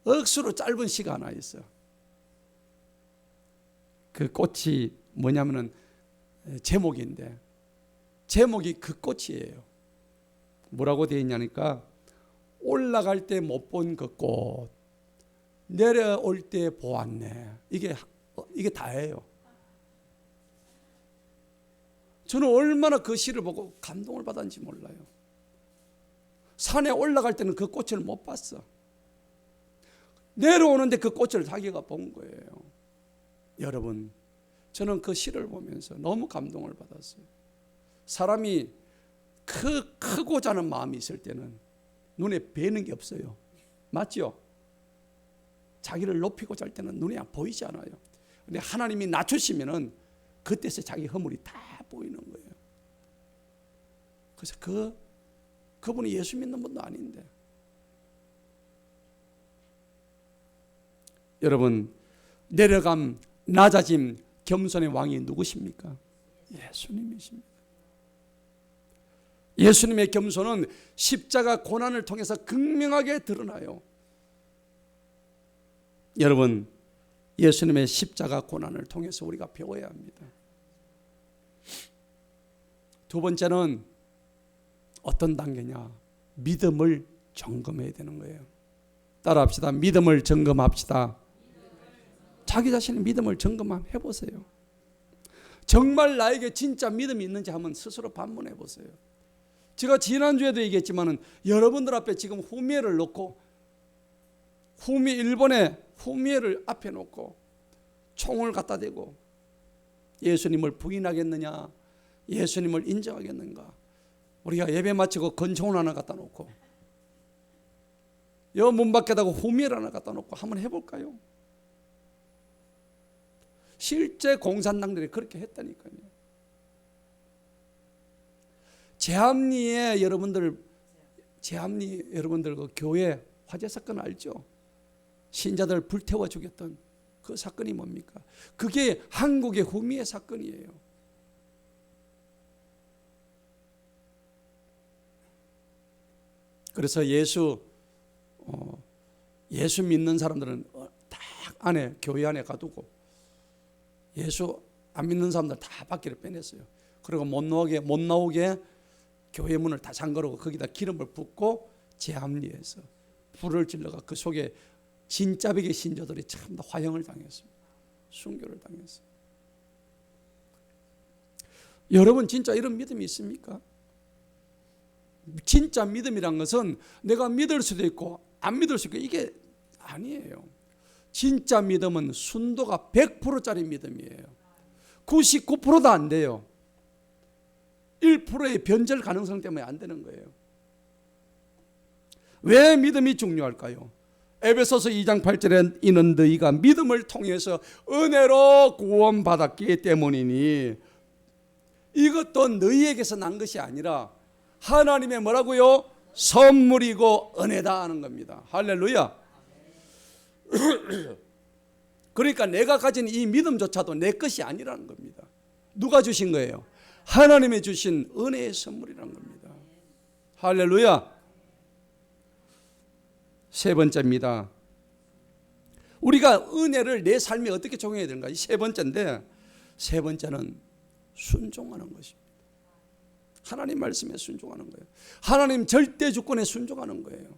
억수로 짧은 시가 하나 있어요. 그 꽃이 뭐냐면은 제목인데 제목이 그 꽃이에요. 뭐라고 되어 있냐니까 올라갈 때 못 본 그 꽃, 내려올 때 보았네. 이게 다예요. 저는 얼마나 그 시를 보고 감동을 받았는지 몰라요. 산에 올라갈 때는 그 꽃을 못 봤어. 내려오는데 그 꽃을 자기가 본 거예요. 여러분, 저는 그 시를 보면서 너무 감동을 받았어요. 사람이 크고자 하는 마음이 있을 때는 눈에 뵈는 게 없어요. 맞죠? 자기를 높이고자 할 때는 눈에 보이지 않아요. 근데 하나님이 낮추시면은 그때서 자기 허물이 다 보이는 거예요. 그래서 그분이 예수 믿는 분도 아닌데, 여러분, 내려감, 낮아짐, 겸손의 왕이 누구십니까? 예수님이십니다. 예수님의 겸손은 십자가 고난을 통해서 극명하게 드러나요. 여러분, 예수님의 십자가 고난을 통해서 우리가 배워야 합니다. 두 번째는 어떤 단계냐? 믿음을 점검해야 되는 거예요. 따라합시다. 믿음을 점검합시다. 자기 자신의 믿음을 점검해 보세요. 정말 나에게 진짜 믿음이 있는지 한번 스스로 반문해 보세요. 제가 지난주에도 얘기했지만 여러분들 앞에 지금 후미에를 놓고 일본의 후미에를 앞에 놓고 총을 갖다 대고 예수님을 부인하겠느냐, 예수님을 인정하겠는가. 우리가 예배 마치고 건총을 하나 갖다 놓고 여 문 밖에다가 후미에를 하나 갖다 놓고 한번 해볼까요? 실제 공산당들이 그렇게 했다니까요. 제암리에 여러분들 그 교회 화재 사건 알죠? 신자들 불태워 죽였던 그 사건이 뭡니까? 그게 한국의 후미의 사건이에요. 그래서 예수 믿는 사람들은 딱 안에 교회 안에 가두고 예수 안 믿는 사람들 다 밖으로 빼냈어요. 그리고 못 나오게 교회 문을 다 잠그고 거기다 기름을 붓고 제암리에서 불을 질러가 그 속에 진짜백의 신자들이 참 화형을 당했습니다. 순교를 당했어요. 여러분 진짜 이런 믿음이 있습니까? 진짜 믿음이란 것은 내가 믿을 수도 있고 안 믿을 수 있고 이게 아니에요. 진짜 믿음은 순도가 100%짜리 믿음이에요. 99%도 안 돼요. 1%의 변절 가능성 때문에 안 되는 거예요. 왜 믿음이 중요할까요? 에베소서 2장 8절에 이는 너희가 믿음을 통해서 은혜로 구원받았기 때문이니 이것도 너희에게서 난 것이 아니라 하나님의 뭐라고요? 선물이고 은혜다 하는 겁니다. 할렐루야. 그러니까 내가 가진 이 믿음조차도 내 것이 아니라는 겁니다. 누가 주신 거예요? 하나님이 주신 은혜의 선물이라는 겁니다. 할렐루야. 세 번째입니다. 우리가 은혜를 내 삶에 어떻게 적용해야 되는가? 이 세 번째인데, 세 번째는 순종하는 것입니다. 하나님 말씀에 순종하는 거예요. 하나님 절대 주권에 순종하는 거예요.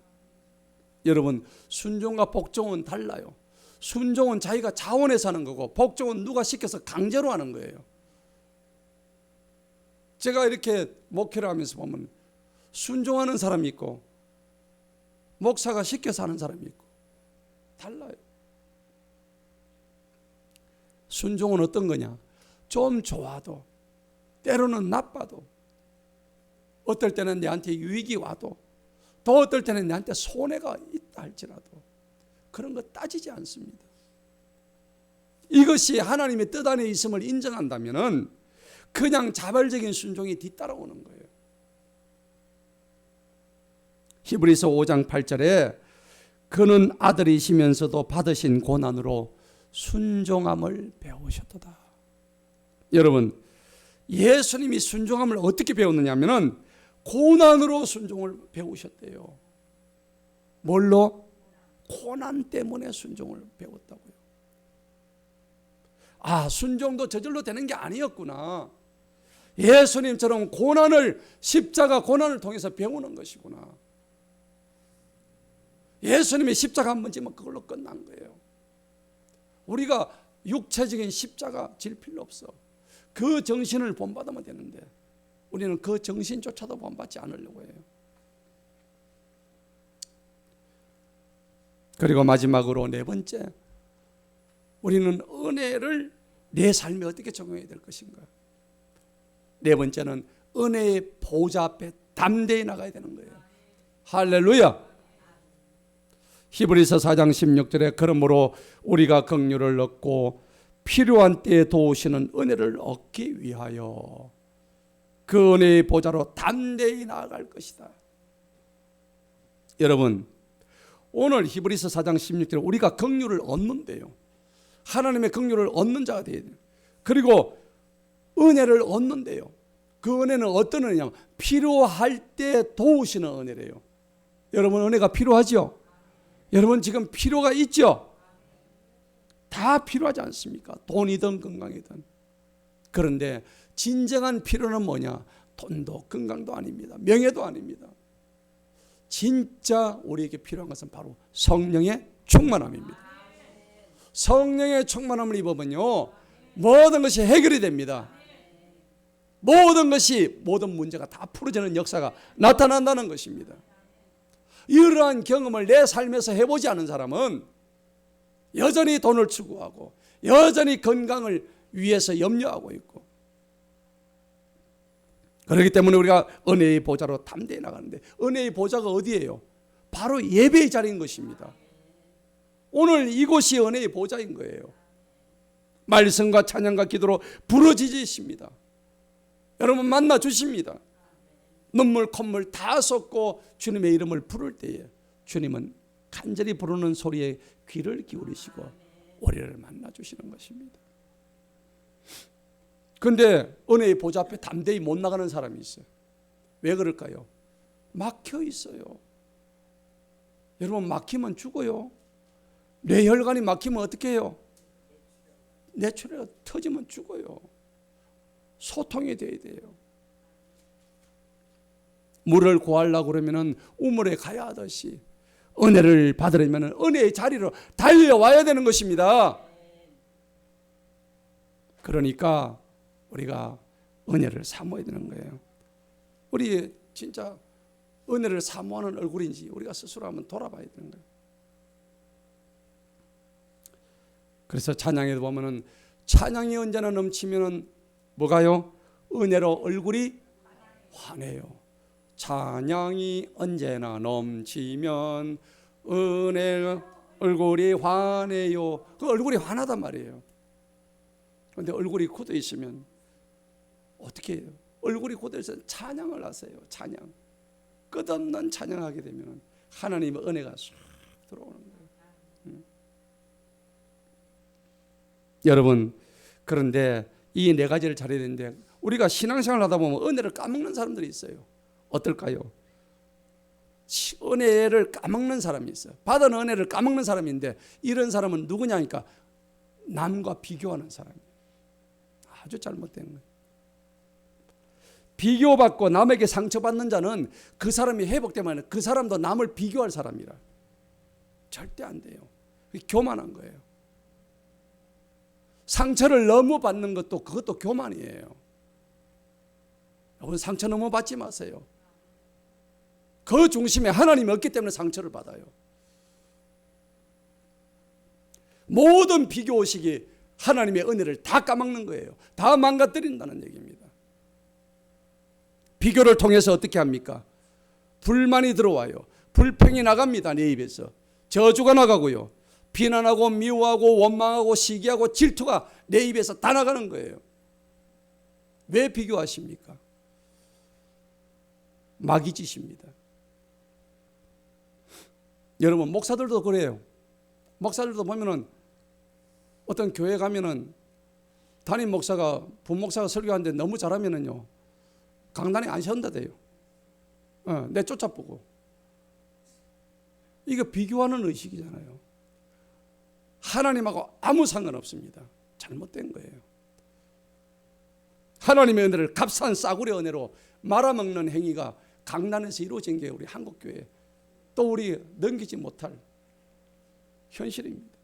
여러분, 순종과 복종은 달라요. 순종은 자기가 자원해서 하는 거고 복종은 누가 시켜서 강제로 하는 거예요. 제가 이렇게 목회를 하면서 보면 순종하는 사람이 있고 목사가 시켜서 하는 사람이 있고 달라요. 순종은 어떤 거냐? 좀 좋아도 때로는 나빠도 어떨 때는 내한테 유익이 와도 또 어떨 때는 내한테 손해가 있다 할지라도 그런 거 따지지 않습니다. 이것이 하나님의 뜻 안에 있음을 인정한다면 그냥 자발적인 순종이 뒤따라오는 거예요. 히브리서 5장 8절에 그는 아들이시면서도 받으신 고난으로 순종함을 배우셨도다. 여러분, 예수님이 순종함을 어떻게 배웠느냐 하면은 고난으로 순종을 배우셨대요. 뭘로? 고난 때문에 순종을 배웠다고요. 아, 순종도 저절로 되는 게 아니었구나. 예수님처럼 십자가 고난을 통해서 배우는 것이구나. 예수님이 십자가 한 번 지면 그걸로 끝난 거예요. 우리가 육체적인 십자가 질 필요 없어. 그 정신을 본받으면 되는데 우리는 그 정신조차도 본받지 않으려고 해요. 그리고 마지막으로 네 번째, 우리는 은혜를 내 삶에 어떻게 적용해야 될 것인가. 네 번째는 은혜의 보좌 앞에 담대히 나가야 되는 거예요. 할렐루야. 히브리서 4장 16절에 그러므로 우리가 긍휼을 얻고 필요한 때에 도우시는 은혜를 얻기 위하여 그 은혜의 보좌로 담대히 나아갈 것이다. 여러분, 오늘 히브리서 4장 16절에 우리가 긍휼을 얻는데요, 하나님의 긍휼을 얻는 자가 되어야 돼요. 그리고 은혜를 얻는데요, 그 은혜는 어떤 은혜냐, 필요할 때 도우시는 은혜래요. 여러분, 은혜가 필요하죠? 여러분, 지금 필요가 있죠? 다 필요하지 않습니까? 돈이든 건강이든. 그런데 진정한 필요는 뭐냐? 돈도 건강도 아닙니다. 명예도 아닙니다. 진짜 우리에게 필요한 것은 바로 성령의 충만함입니다. 성령의 충만함을 입으면요, 모든 것이 해결이 됩니다. 모든 문제가 다 풀어지는 역사가 나타난다는 것입니다. 이러한 경험을 내 삶에서 해보지 않은 사람은 여전히 돈을 추구하고 여전히 건강을 위해서 염려하고 있고, 그렇기 때문에 우리가 은혜의 보좌로 담대히 나가는데, 은혜의 보좌가 어디예요? 바로 예배의 자리인 것입니다. 오늘 이곳이 은혜의 보좌인 거예요. 말씀과 찬양과 기도로 부러지십니다. 여러분 만나 주십니다. 눈물 콧물 다 쏟고 주님의 이름을 부를 때에 주님은 간절히 부르는 소리에 귀를 기울이시고 우리를 만나 주시는 것입니다. 그런데 은혜의 보좌 앞에 담대히 못 나가는 사람이 있어요. 왜 그럴까요? 막혀 있어요. 여러분, 막히면 죽어요. 뇌혈관이 막히면 어떻게 해요? 뇌출혈 터지면 죽어요. 소통이 돼야 돼요. 물을 구하려고 그러면 우물에 가야 하듯이 은혜를 받으려면 은혜의 자리로 달려와야 되는 것입니다. 그러니까 우리가 은혜를 사모해야 되는 거예요. 우리 진짜 은혜를 사모하는 얼굴인지 우리가 스스로 한번 돌아봐야 되는 거예요. 그래서 찬양에도 보면은 찬양이 언제나 넘치면은 뭐가요? 은혜로 얼굴이 환해요. 찬양이 언제나 넘치면 은혜 얼굴이 환해요. 그 얼굴이 환하단 말이에요. 그런데 얼굴이 굳어 있으면 어떻게 해요? 얼굴이 굳어 있으면 찬양을 하세요. 찬양. 끝없는 찬양하게 되면 하나님의 은혜가 쑥 들어오는 거예요. 여러분, 그런데 이 네 가지를 잘해야 되는데 우리가 신앙생활을 하다 보면 은혜를 까먹는 사람들이 있어요. 어떨까요? 은혜를 까먹는 사람이 있어요. 받은 은혜를 까먹는 사람인데, 이런 사람은 누구냐니까 남과 비교하는 사람이에요. 아주 잘못된 거예요. 비교받고 남에게 상처받는 자는 그 사람이 회복되면 그 사람도 남을 비교할 사람이라. 절대 안 돼요. 교만한 거예요. 상처를 너무 받는 것도 그것도 교만이에요. 여러분, 상처 너무 받지 마세요. 그 중심에 하나님이 없기 때문에 상처를 받아요. 모든 비교의식이 하나님의 은혜를 다 까먹는 거예요. 다 망가뜨린다는 얘기입니다. 비교를 통해서 어떻게 합니까? 불만이 들어와요. 불평이 나갑니다. 내 입에서 저주가 나가고요, 비난하고 미워하고 원망하고 시기하고 질투가 내 입에서 다 나가는 거예요. 왜 비교하십니까? 마귀짓입니다. 여러분, 목사들도 그래요. 목사들도 보면은 어떤 교회 가면은 담임 목사가 부목사가 설교하는데 너무 잘하면은요, 강단에 안 세운다대요. 내 쫓아보고. 이거 비교하는 의식이잖아요. 하나님하고 아무 상관없습니다. 잘못된 거예요. 하나님의 은혜를 값싼 싸구려 은혜로 말아먹는 행위가 강단에서 이루어진 게 우리 한국교회, 또 우리 넘기지 못할 현실입니다.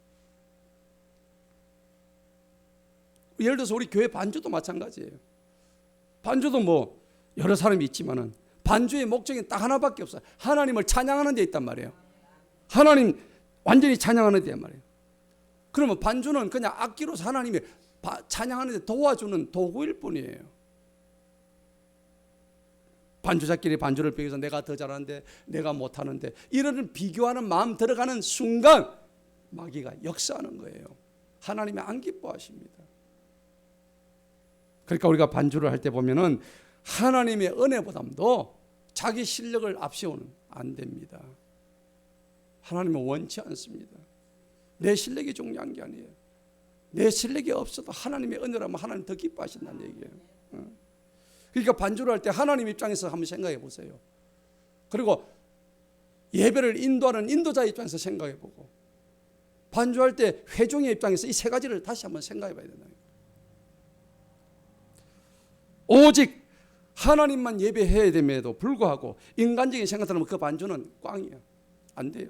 예를 들어서 우리 교회 반주도 마찬가지예요. 반주도 뭐 여러 사람이 있지만은 반주의 목적이 딱 하나밖에 없어요. 하나님을 찬양하는 데 있단 말이에요. 하나님 완전히 찬양하는 데 말이에요. 그러면 반주는 그냥 악기로서 하나님이 찬양하는 데 도와주는 도구일 뿐이에요. 반주자끼리 반주를 비교해서 내가 더 잘하는데 내가 못하는데 이런 비교하는 마음 들어가는 순간 마귀가 역사하는 거예요. 하나님이 안 기뻐하십니다. 그러니까 우리가 반주를 할 때 보면은 하나님의 은혜보다도 자기 실력을 앞세우는 안 됩니다. 하나님은 원치 않습니다. 내 실력이 중요한 게 아니에요. 내 실력이 없어도 하나님의 은혜라면 하나님 더 기뻐하신다는 얘기예요. 그러니까 반주를 할 때 하나님 입장에서 한번 생각해 보세요. 그리고 예배를 인도하는 인도자 입장에서 생각해 보고 반주할 때 회중의 입장에서 이 세 가지를 다시 한번 생각해 봐야 된다. 오직 하나님만 예배해야 됨에도 불구하고 인간적인 생각들은 그 반주는 꽝이에요. 안 돼요.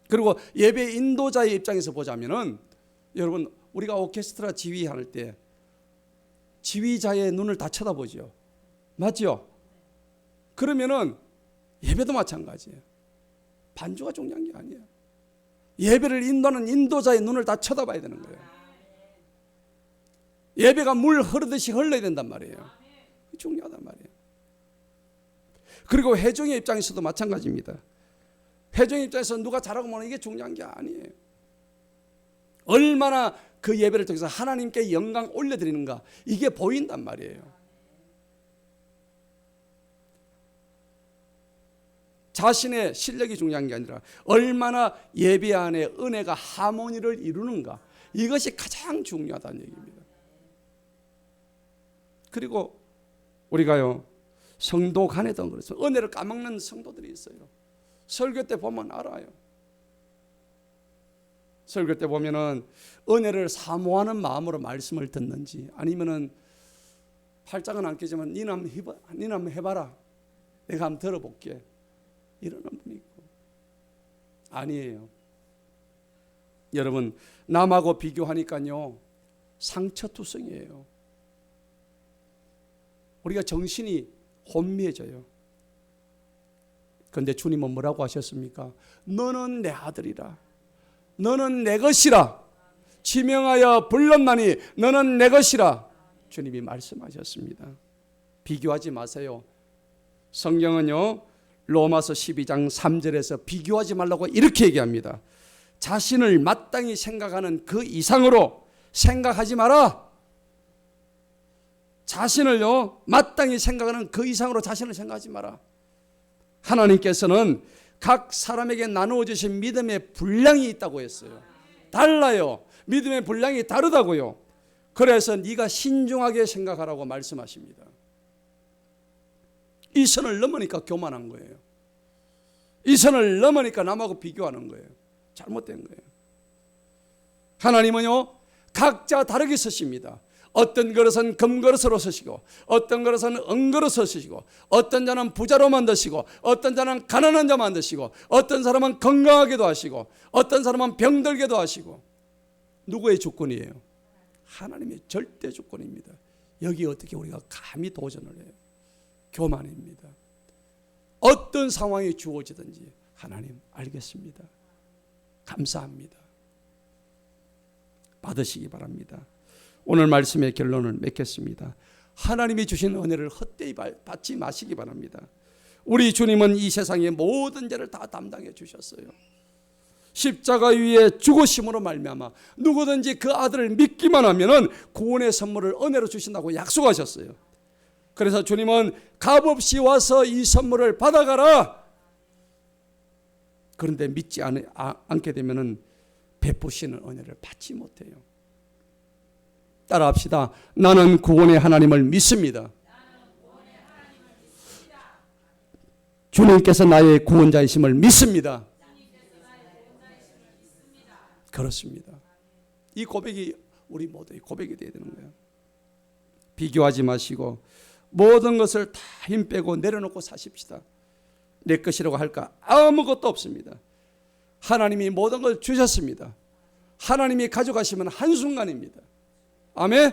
그리고 예배 인도자의 입장에서 보자면은 여러분 우리가 오케스트라 지휘할 때 지휘자의 눈을 다 쳐다보죠. 맞죠? 그러면은 예배도 마찬가지예요. 반주가 중요한 게 아니에요. 예배를 인도하는 인도자의 눈을 다 쳐다봐야 되는 거예요. 예배가 물 흐르듯이 흘러야 된단 말이에요. 중요하단 말이에요. 그리고 회중의 입장에서도 마찬가지입니다. 회중의 입장에서 누가 잘하고 뭐는 이게 중요한 게 아니에요. 얼마나 그 예배를 통해서 하나님께 영광 올려드리는가 이게 보인단 말이에요. 자신의 실력이 중요한 게 아니라 얼마나 예배 안에 은혜가 하모니를 이루는가 이것이 가장 중요하다는 얘기입니다. 그리고 우리가요 성도 간에도 그래서 은혜를 까먹는 성도들이 있어요. 설교 때 보면 알아요. 설교 때 보면은 은혜를 사모하는 마음으로 말씀을 듣는지 아니면은 팔짱은 안 끼지만 니는 한번 해봐라. 내가 한번 들어볼게. 이러는 분이 있고 아니에요. 여러분 남하고 비교하니까요 상처투성이에요. 우리가 정신이 혼미해져요. 그런데 주님은 뭐라고 하셨습니까? 너는 내 아들이라. 너는 내 것이라. 지명하여 불렀나니 너는 내 것이라. 주님이 말씀하셨습니다. 비교하지 마세요. 성경은요 로마서 12장 3절에서 비교하지 말라고 이렇게 얘기합니다. 자신을 마땅히 생각하는 그 이상으로 생각하지 마라. 자신을요 마땅히 생각하는 그 이상으로 자신을 생각하지 마라. 하나님께서는 각 사람에게 나누어 주신 믿음의 분량이 있다고 했어요. 달라요. 믿음의 분량이 다르다고요. 그래서 네가 신중하게 생각하라고 말씀하십니다. 이 선을 넘으니까 교만한 거예요. 이 선을 넘으니까 남하고 비교하는 거예요. 잘못된 거예요. 하나님은요 각자 다르게 쓰십니다. 어떤 그릇은 금그릇으로 쓰시고 어떤 그릇은 은그릇으로 쓰시고 어떤 자는 부자로 만드시고 어떤 자는 가난한 자 만드시고 어떤 사람은 건강하게도 하시고 어떤 사람은 병들게도 하시고 누구의 주권이에요? 하나님의 절대 주권입니다. 여기 어떻게 우리가 감히 도전을 해요? 교만입니다. 어떤 상황이 주어지든지 하나님 알겠습니다. 감사합니다. 받으시기 바랍니다. 오늘 말씀의 결론을 맺겠습니다. 하나님이 주신 은혜를 헛되이 받지 마시기 바랍니다. 우리 주님은 이 세상의 모든 죄를 다 담당해 주셨어요. 십자가 위에 죽으심으로 말미암아 누구든지 그 아들을 믿기만 하면은 구원의 선물을 은혜로 주신다고 약속하셨어요. 그래서 주님은 값없이 와서 이 선물을 받아가라. 그런데 믿지 않게 되면은 베푸시는 은혜를 받지 못해요. 따라합시다. 나는 구원의 하나님을 믿습니다. 주님께서 나의 구원자이심을 믿습니다. 그렇습니다. 이 고백이 우리 모두의 고백이 되어야 되는 거예요. 비교하지 마시고 모든 것을 다 힘 빼고 내려놓고 사십시다. 내 것이라고 할까? 아무것도 없습니다. 하나님이 모든 걸 주셨습니다. 하나님이 가져가시면 한순간입니다. 아멘.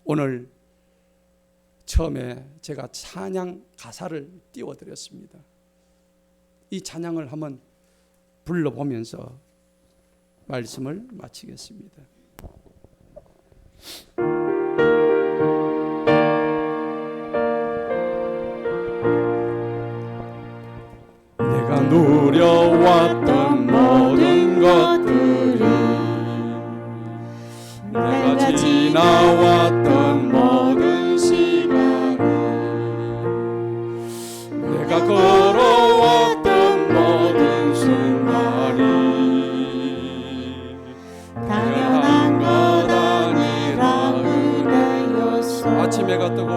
오늘 처음에 제가 찬양 가사를 띄워드렸습니다. 이 찬양을 한번 불러보면서 말씀을 마치겠습니다. 내가 누려왔던 모든 것들이, 내가 지나왔던 모든 시간이, 내가 걸어왔던 모든 순간이 당연한 것 아니라 은혜였어. 아침 해가 뜨고,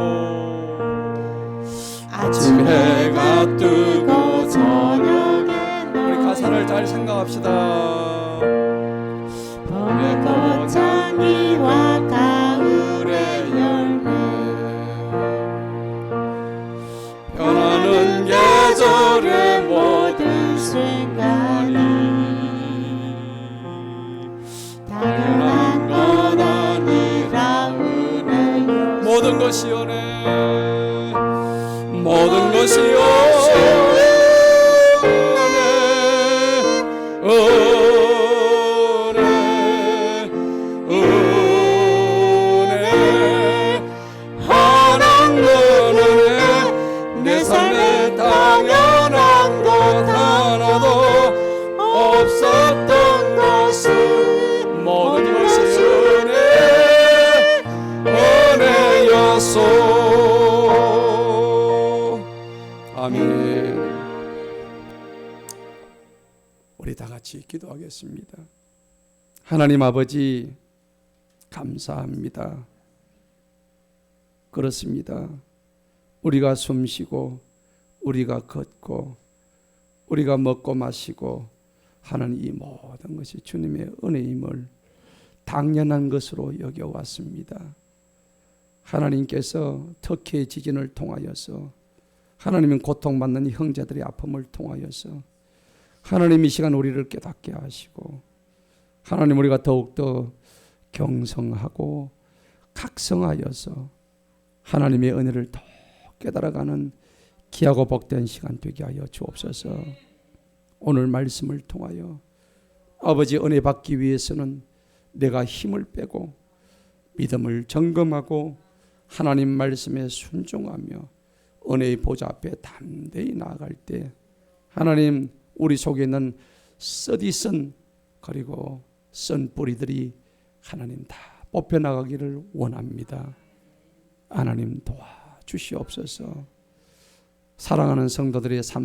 아침 해가 뜨고 저녁에 우리 가사를 잘 생각합시다. 봄의 꽃향기와 가을의 열매, 변하는 계절의 모든 순간이 당연한 것 아니라 은혜였어. 모든 것이 은혜, 모든 것이 은혜, 아멘. 우리 다 같이 기도하겠습니다. 하나님 아버지, 감사합니다. 그렇습니다. 우리가 숨쉬고, 우리가 걷고, 우리가 먹고 마시고 하는 이 모든 것이 주님의 은혜임을 당연한 것으로 여겨왔습니다. 하나님께서 터키의 지진을 통하여서, 하나님은 고통받는 형제들의 아픔을 통하여서 하나님 이 시간 우리를 깨닫게 하시고, 하나님 우리가 더욱더 경성하고 각성하여서 하나님의 은혜를 더 깨달아가는 귀하고 복된 시간 되게 하여 주옵소서. 오늘 말씀을 통하여 아버지 은혜 받기 위해서는 내가 힘을 빼고 믿음을 점검하고 하나님 말씀에 순종하며 은혜의 보좌 앞에 담대히 나아갈 때 하나님 우리 속에 있는 썩이 쓴, 그리고 쓴 뿌리들이 하나님 다 뽑혀나가기를 원합니다. 하나님 도와주시옵소서. 사랑하는 성도들의 삶